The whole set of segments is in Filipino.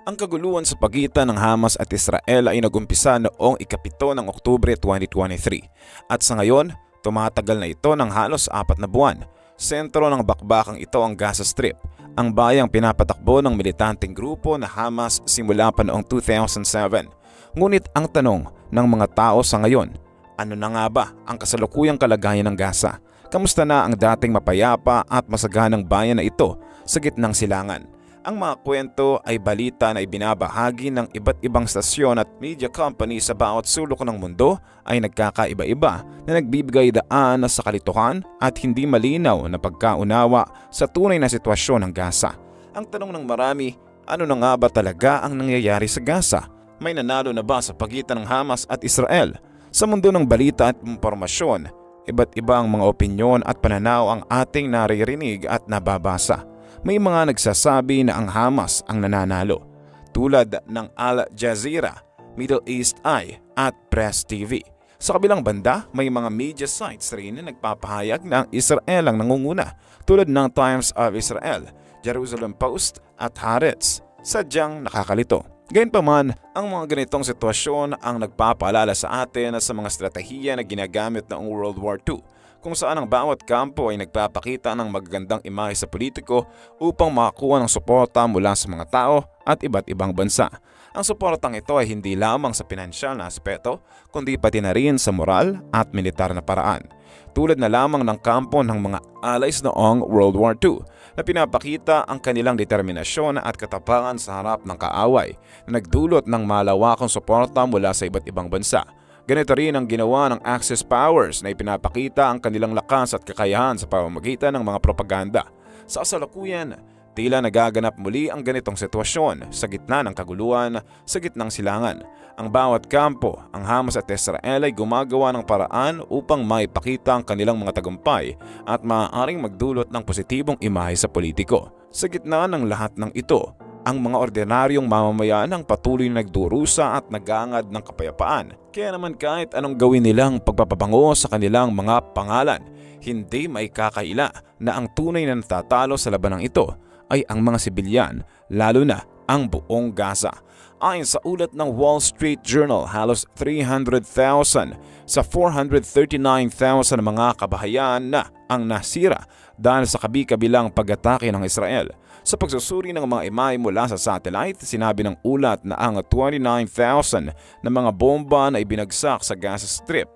Ang kaguluhan sa pagitan ng Hamas at Israel ay nagumpisa noong ika-7 ng Oktubre 2023 at sa ngayon, tumatagal na ito ng halos 4 na buwan. Sentro ng bakbakang ito ang Gaza Strip, ang bayang pinapatakbo ng militanteng grupo na Hamas simula pa noong 2007. Ngunit ang tanong ng mga tao sa ngayon, ano na nga ba ang kasalukuyang kalagayan ng Gaza? Kamusta na ang dating mapayapa at masaganang bayan na ito sa gitnang silangan? Ang mga kwento ay balita na ibinabahagi ng iba't ibang stasyon at media company sa bawat sulok ng mundo ay nagkakaiba-iba na nagbibigay daan sa kalituhan at hindi malinaw na pagkaunawa sa tunay na sitwasyon ng Gaza. Ang tanong ng marami, ano na nga ba talaga ang nangyayari sa Gaza? May nanalo na ba sa pagitan ng Hamas at Israel? Sa mundo ng balita at impormasyon, iba't ibang mga opinyon at pananaw ang ating naririnig at nababasa. May mga nagsasabi na ang Hamas ang nananalo, tulad ng Al Jazeera, Middle East Eye at Press TV. Sa kabilang banda, may mga media sites rin na nagpapahayag na ang Israel ang nangunguna, tulad ng Times of Israel, Jerusalem Post at Haaretz. Sadyang nakakalito. Gayunpaman, ang mga ganitong sitwasyon ang nagpapaalala sa atin sa mga estratehiya na ginagamit noong World War II, kung saan ang bawat kampo ay nagpapakita ng magagandang imahe sa politiko upang makakuha ng suporta mula sa mga tao at iba't ibang bansa. Ang suportang ito ay hindi lamang sa pinansyal na aspeto, kundi pati na rin sa moral at militar na paraan. Tulad na lamang ng kampo ng mga allies noong World War II na pinapakita ang kanilang determinasyon at katapangan sa harap ng kaaway na nagdulot ng malawakang suporta mula sa iba't ibang bansa. Ganito rin ang ginawa ng Axis powers na ipinapakita ang kanilang lakas at kakayahan sa pamamagitan ng mga propaganda. Sa kasalukuyan, tila nagaganap muli ang ganitong sitwasyon sa gitna ng kaguluhan, sa gitnang silangan. Ang bawat kampo, ang Hamas at Israel ay gumagawa ng paraan upang maipakita ang kanilang mga tagumpay at maaaring magdulot ng positibong imahe sa politiko. Sa gitna ng lahat ng ito, ang mga ordinaryong mamamayan ang patuloy na nagdurusa at nagangad ng kapayapaan. Kaya naman kahit anong gawin nilang pagpapabango sa kanilang mga pangalan, hindi maikakaila na ang tunay na natatalo sa labanang ito ay ang mga sibilyan, lalo na ang buong Gaza. Ayon sa ulat ng Wall Street Journal, halos 300,000 sa 439,000 mga kabahayan na ang nasira dahil sa kabi-kabilang pag-atake ng Israel. Sa pagsusuri ng mga imahe mula sa satellite, sinabi ng ulat na ang 29,000 na mga bomba na ibinagsak sa Gaza Strip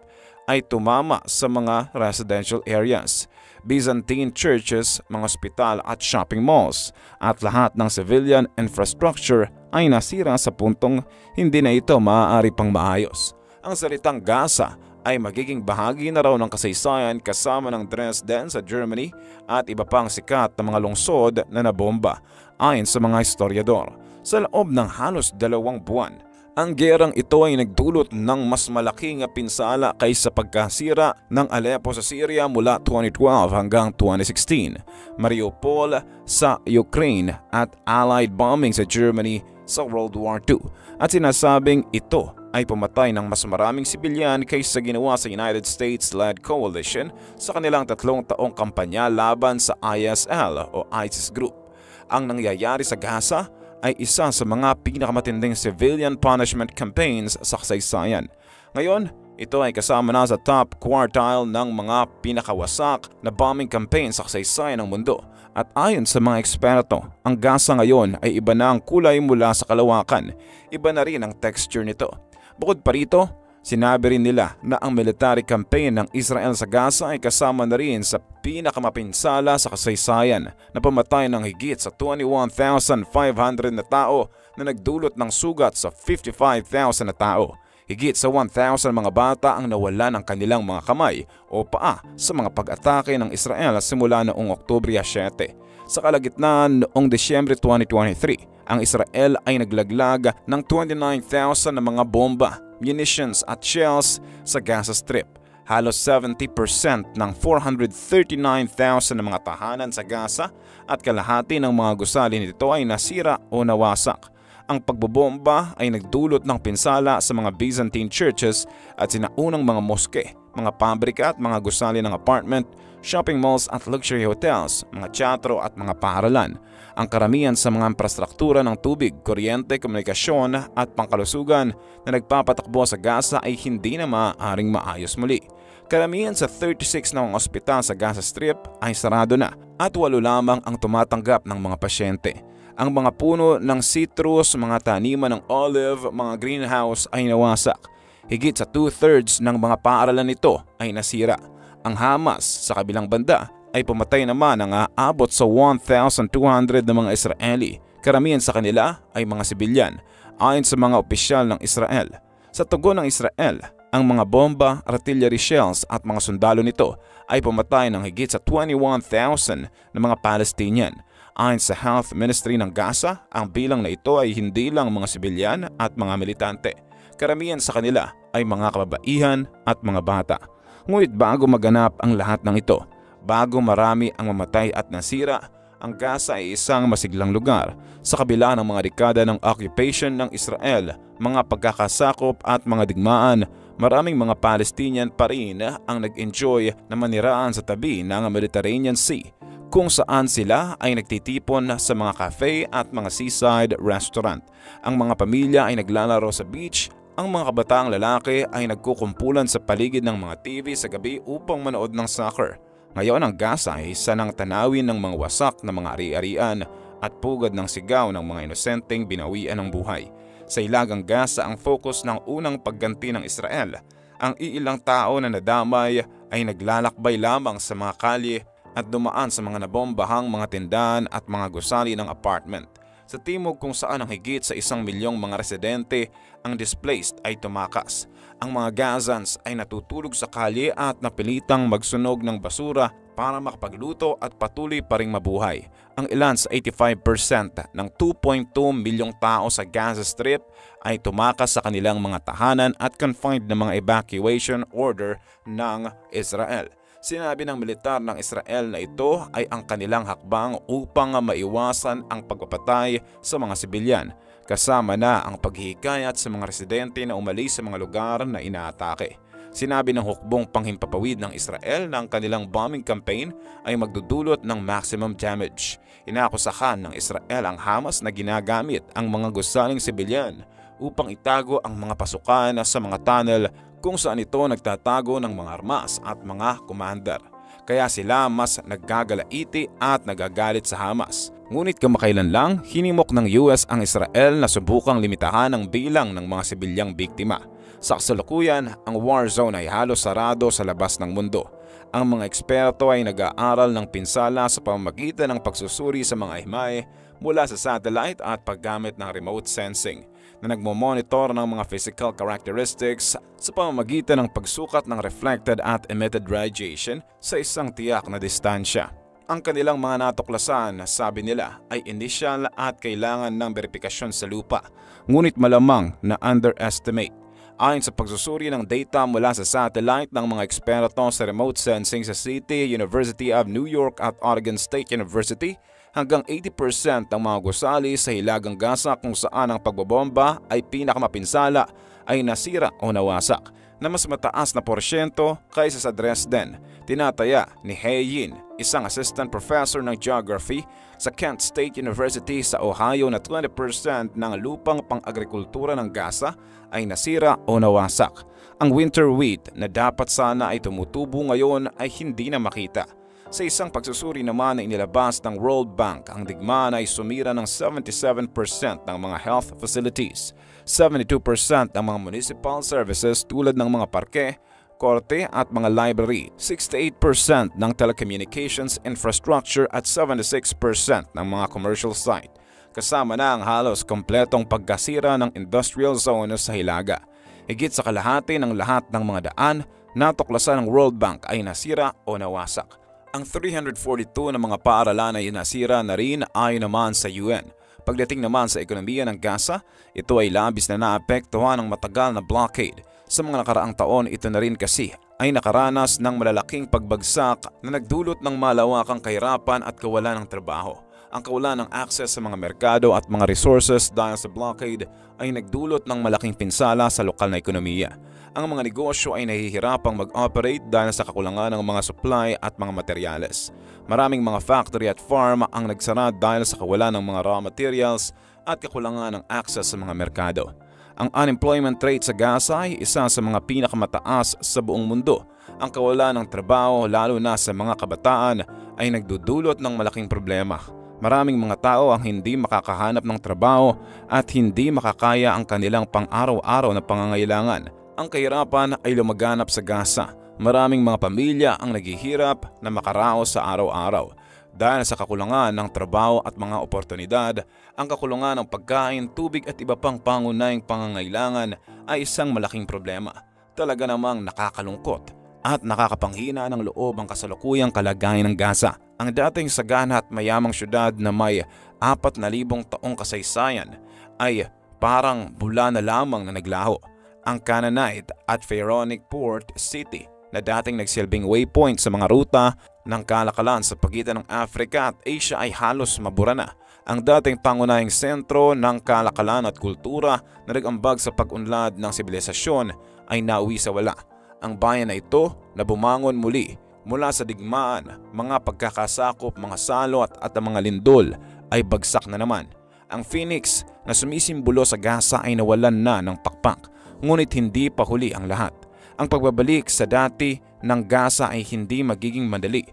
ay tumama sa mga residential areas, Byzantine churches, mga ospital at shopping malls, at lahat ng civilian infrastructure ay nasira sa puntong hindi na ito maaari pang maayos. Ang salitang Gaza ay magiging bahagi na raw ng kasaysayan kasama ng Dresden sa Germany at iba pang sikat na mga lungsod na nabomba, ayon sa mga historiador. Sa loob ng halos 2 buwan, ang gerang ito ay nagdulot ng mas malaking pinsala kaysa pagkasira ng Aleppo sa Syria mula 2012 hanggang 2016, Mariupol sa Ukraine at Allied bombing sa Germany sa World War II, at sinasabing ito ay pumatay ng mas maraming sibilyan kaysa ginawa sa United States-led coalition sa kanilang 3 taong kampanya laban sa ISL o ISIS group. Ang nangyayari sa Gaza ay isa sa mga pinakamatinding civilian punishment campaigns sa kasaysayan. Ngayon, ito ay kasama na sa top quartile ng mga pinakawasak na bombing campaign sa kasaysayan ng mundo. At ayon sa mga eksperto, ang Gaza ngayon ay iba na ang kulay mula sa kalawakan, iba na rin ang texture nito. Bukod pa rito, sinabi rin nila na ang military campaign ng Israel sa Gaza ay kasama na rin sa pinakamapinsala sa kasaysayan na pamatay ng higit sa 21,500 na tao na nagdulot ng sugat sa 55,000 na tao. Higit sa 1,000 mga bata ang nawala ng kanilang mga kamay o paa sa mga pag-atake ng Israel simula noong Oktubre 7. Sa kalagitnaan noong Disyembre 2023, ang Israel ay naglaglag ng 29,000 na mga bomba, munitions at shells sa Gaza Strip. Halos 70% ng 439,000 na mga tahanan sa Gaza at kalahati ng mga gusali nito ay nasira o nawasak. Ang pagbobomba ay nagdulot ng pinsala sa mga Byzantine churches at sinaunang mga moske, mga pabrika at mga gusali ng apartment, shopping malls at luxury hotels, mga teatro at mga paaralan. Ang karamihan sa mga infrastruktura ng tubig, kuryente, komunikasyon at pangkalusugan na nagpapatakbo sa Gaza ay hindi na maaaring maayos muli. Karamihan sa 36 na mga ospital sa Gaza Strip ay sarado na at 8 lamang ang tumatanggap ng mga pasyente. Ang mga puno ng citrus, mga taniman ng olive, mga greenhouse ay nawasak. Higit sa 2/3 ng mga paaralan nito ay nasira. Ang Hamas sa kabilang banda ay pumatay naman ng aabot sa 1,200 na mga Israeli. Karamihan sa kanila ay mga sibilyan, ayon sa mga opisyal ng Israel. Sa tugon ng Israel, ang mga bomba, artillery shells at mga sundalo nito ay pumatay ng higit sa 21,000 na mga Palestinian. Ayon sa Health Ministry ng Gaza, ang bilang na ito ay hindi lang mga sibilyan at mga militante. Karamihan sa kanila ay mga kababaihan at mga bata. Ngunit bago maganap ang lahat ng ito, bago marami ang mamatay at nasira, ang Gaza ay isang masiglang lugar. Sa kabila ng mga dekada ng occupation ng Israel, mga pagkakasakop at mga digmaan, maraming mga Palestinian pa rin ang nag-enjoy na maniraan sa tabi ng Mediterranean Sea, kung saan sila ay nagtitipon sa mga cafe at mga seaside restaurant. Ang mga pamilya ay naglalaro sa beach. Ang mga kabataang lalaki ay nagkukumpulan sa paligid ng mga TV sa gabi upang manood ng soccer. Ngayon ang Gaza ay isa ng tanawin ng mga wasak na mga ari-arian at pugad ng sigaw ng mga inosenteng binawian ng buhay. Sa Hilagang Gaza ang focus ng unang pagganti ng Israel. Ang iilang tao na nadamay ay naglalakbay lamang sa mga kalye at dumaan sa mga nabombahang mga tindahan at mga gusali ng apartment. Sa timog kung saan ang higit sa 1 milyong mga residente ang displaced ay tumakas. Ang mga Gazans ay natutulog sa kalye at napilitang magsunog ng basura para makapagluto at patuloy pa ring mabuhay. Ang ilan sa 85% ng 2.2 milyong tao sa Gaza Strip ay tumakas sa kanilang mga tahanan at confined na mga evacuation order ng Israel. Sinabi ng militar ng Israel na ito ay ang kanilang hakbang upang maiwasan ang pagpapatay sa mga sibilyan, kasama na ang paghihikayat sa mga residente na umalis sa mga lugar na inaatake. Sinabi ng hukbong panghimpapawid ng Israel na ang kanilang bombing campaign ay magdudulot ng maximum damage. Inaakusahan ng Israel ang Hamas na ginagamit ang mga gusaling sibilyan upang itago ang mga pasukan sa mga tunnel kung saan ito nagtatago ng mga armas at mga commander. Kaya sila mas naggagalaiti at nagagalit sa Hamas. Ngunit kamakailan lang, hinimok ng US ang Israel na subukang limitahan ang bilang ng mga sibilyang biktima. Sa kasalukuyan, ang war zone ay halos sarado sa labas ng mundo. Ang mga eksperto ay nag-aaral ng pinsala sa pamamagitan ng pagsusuri sa mga himay mula sa satellite at paggamit ng remote sensing na nagmomonitor ng mga physical characteristics sa pamamagitan ng pagsukat ng reflected at emitted radiation sa isang tiyak na distansya. Ang kanilang mga natuklasan, sabi nila, ay initial at kailangan ng verifikasyon sa lupa, ngunit malamang na underestimate. Ayon sa pagsusuri ng data mula sa satellite ng mga eksperto sa remote sensing sa City, University of New York at Oregon State University, hanggang 80% ng mga gusali sa Hilagang Gaza kung saan ang pagbobomba ay pinakamapinsala ay nasira o nawasak, na mas mataas na porsyento kaysa sa Dresden. Tinataya ni He Yin, isang assistant professor ng geography sa Kent State University sa Ohio, na 20% ng lupang pang-agrikultura ng Gaza ay nasira o nawasak. Ang winter wheat na dapat sana ay tumutubo ngayon ay hindi na makita. Sa isang pagsusuri naman na inilabas ng World Bank, ang digmaan ay sumira ng 77% ng mga health facilities, 72% ng mga municipal services tulad ng mga parke, korte at mga library, 68% ng telecommunications infrastructure at 76% ng mga commercial site, kasama na ang halos kompletong pagkasira ng industrial zone sa Hilaga. Higit sa kalahati ng lahat ng mga daan na tuklasan ng World Bank ay nasira o nawasak. Ang 342 na mga paaralan ay nasira na rin ayon naman sa UN. Pagdating naman sa ekonomiya ng Gaza, ito ay labis na naapektuhan ng matagal na blockade. Sa mga nakaraang taon, ito na rin kasi ay nakaranas ng malalaking pagbagsak na nagdulot ng malawakang kahirapan at kawalan ng trabaho. Ang kawalan ng access sa mga merkado at mga resources dahil sa blockade ay nagdulot ng malaking pinsala sa lokal na ekonomiya. Ang mga negosyo ay nahihirapang mag-operate dahil sa kakulangan ng mga supply at mga materyales. Maraming mga factory at farm ang nagsara dahil sa kawalan ng mga raw materials at kakulangan ng access sa mga merkado. Ang unemployment rate sa Gaza ay isa sa mga pinakamataas sa buong mundo. Ang kawalan ng trabaho lalo na sa mga kabataan ay nagdudulot ng malaking problema. Maraming mga tao ang hindi makakahanap ng trabaho at hindi makakaya ang kanilang pang-araw-araw na pangangailangan. Ang kahirapan ay lumaganap sa Gaza. Maraming mga pamilya ang naghihirap na makaraos sa araw-araw. Dahil sa kakulangan ng trabaho at mga oportunidad, ang kakulangan ng pagkain, tubig at iba pang pangunahing pangangailangan ay isang malaking problema. Talaga namang nakakalungkot at nakakapanghina ng loob ang kasalukuyang kalagayan ng Gaza. Ang dating sagana at mayamang syudad na may 4,000 taong kasaysayan ay parang bula na lamang na naglaho. Ang Canaanite at Pharaonic Port City na dating nagsilbing waypoint sa mga ruta ng kalakalan sa pagitan ng Africa at Asia ay halos mabura na. Ang dating pangunahing sentro ng kalakalan at kultura na nag-ambag sa pag-unlad ng sibilisasyon ay nauwi sa wala. Ang bayan na ito na bumangon muli mula sa digmaan, mga pagkakasakop, mga salot at ang mga lindol ay bagsak na naman. Ang Phoenix na sumisimbolo sa Gaza ay nawalan na ng pakpak, ngunit hindi pa huli ang lahat. Ang pagbabalik sa dati ng Gaza ay hindi magiging madali.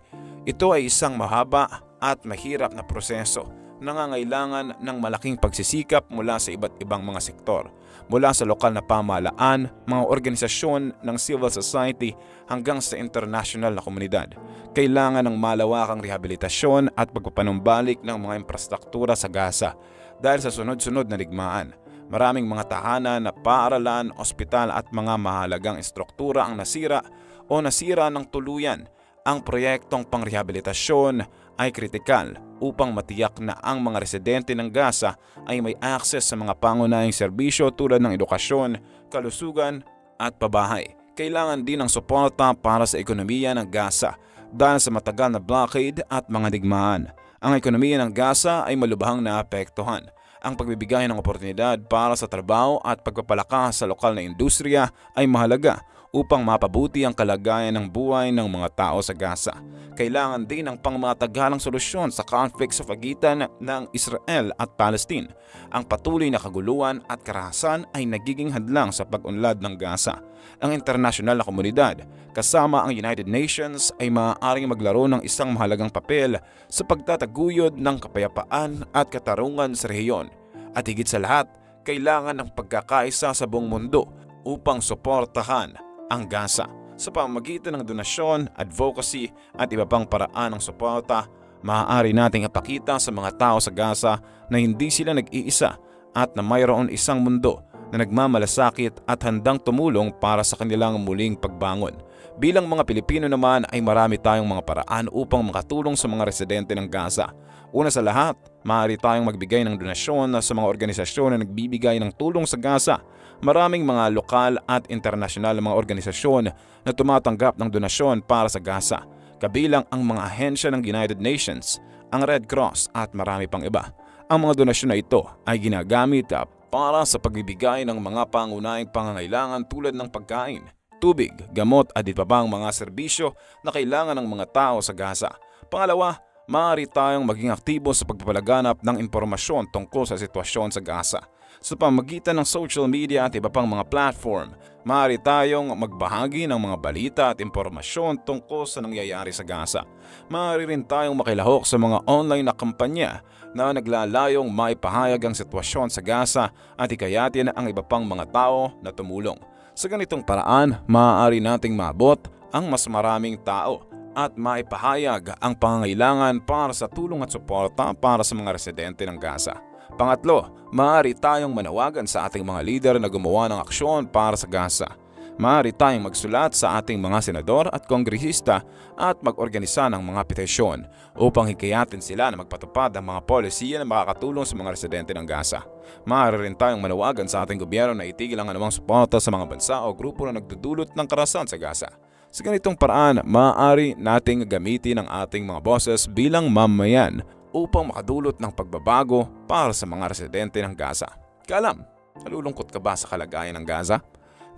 Ito ay isang mahaba at mahirap na proseso. Nangangailangan ng malaking pagsisikap mula sa iba't ibang mga sektor. Mula sa lokal na pamahalaan, mga organisasyon ng civil society hanggang sa international na komunidad. Kailangan ng malawakang rehabilitasyon at pagpapanumbalik ng mga infrastruktura sa Gaza dahil sa sunod-sunod na digmaan. Maraming mga tahanan, paaralan, ospital at mga mahalagang istruktura ang nasira o nasira ng tuluyan. Ang proyektong pangrehabilitasyon ay kritikal upang matiyak na ang mga residente ng Gaza ay may access sa mga pangunahing serbisyo tulad ng edukasyon, kalusugan at pabahay. Kailangan din ng suporta para sa ekonomiya ng Gaza dahil sa matagal na blockade at mga digmaan. Ang ekonomiya ng Gaza ay malubhang naapektuhan. Ang pagbibigay ng oportunidad para sa trabaho at pagpapalakas sa lokal na industriya ay mahalaga upang mapabuti ang kalagayan ng buhay ng mga tao sa Gaza. Kailangan din ng pangmatagalang solusyon sa conflict sa pagitan ng Israel at Palestine. Ang patuloy na kaguluhan at karahasan ay nagiging hadlang sa pag-unlad ng Gaza. Ang internasyonal na komunidad, kasama ang United Nations, ay maaaring maglaro ng isang mahalagang papel sa pagtataguyod ng kapayapaan at katarungan sa rehiyon. At higit sa lahat, kailangan ng pagkakaisa sa buong mundo upang suportahan ang Gaza. Sa pamamagitan ng donasyon, advocacy at iba pang paraan ng suporta, maaari nating ipakita sa mga tao sa Gaza na hindi sila nag-iisa at na mayroon isang mundo na nagmamalasakit at handang tumulong para sa kanilang muling pagbangon. Bilang mga Pilipino naman ay marami tayong mga paraan upang makatulong sa mga residente ng Gaza. Una sa lahat, maaari tayong magbigay ng donasyon sa mga organisasyon na nagbibigay ng tulong sa Gaza. Maraming mga lokal at internasyonal na mga organisasyon na tumatanggap ng donasyon para sa Gaza, kabilang ang mga ahensya ng United Nations, ang Red Cross at marami pang iba. Ang mga donasyon na ito ay ginagamit para sa pagbibigay ng mga pangunahing pangangailangan tulad ng pagkain, tubig, gamot at iba pang mga serbisyo na kailangan ng mga tao sa Gaza. Pangalawa, maaari tayong maging aktibo sa pagpapalaganap ng impormasyon tungkol sa sitwasyon sa Gaza. Sa pamamagitan ng social media at iba pang mga platform, maaari tayong magbahagi ng mga balita at impormasyon tungkol sa nangyayari sa Gaza. Maaari rin tayong makilahok sa mga online na kampanya na naglalayong maipahayag ang sitwasyon sa Gaza at hikayatin ang iba pang mga tao na tumulong. Sa ganitong paraan, maaari nating maabot ang mas maraming tao at maipahayag ang pangangailangan para sa tulong at suporta para sa mga residente ng Gaza. Pangatlo, maaari tayong manawagan sa ating mga lider na gumawa ng aksyon para sa Gaza. Maaari tayong magsulat sa ating mga senador at kongresista at mag-organisa ng mga petisyon upang hikayatin sila na magpatupad ng mga polisiya na makakatulong sa mga residente ng Gaza. Maaari rin tayong manawagan sa ating gobyerno na itigil ang anumang suporta sa mga bansa o grupo na nagdudulot ng karahasan sa Gaza. Sa ganitong paraan, maaari nating gamitin ang ating mga boses bilang mamayan upang makadulot ng pagbabago para sa mga residente ng Gaza. Kalam, nalulungkot ka ba sa kalagayan ng Gaza?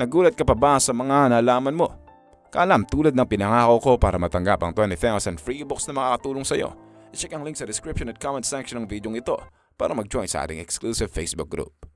Nagulat ka pa ba sa mga nalaman mo? Kalam, tulad ng pinangako ko para matanggap ang 20,000 free books na makakatulong sa iyo, i-check ang link sa description at comment section ng video ito para mag-join sa ating exclusive Facebook group.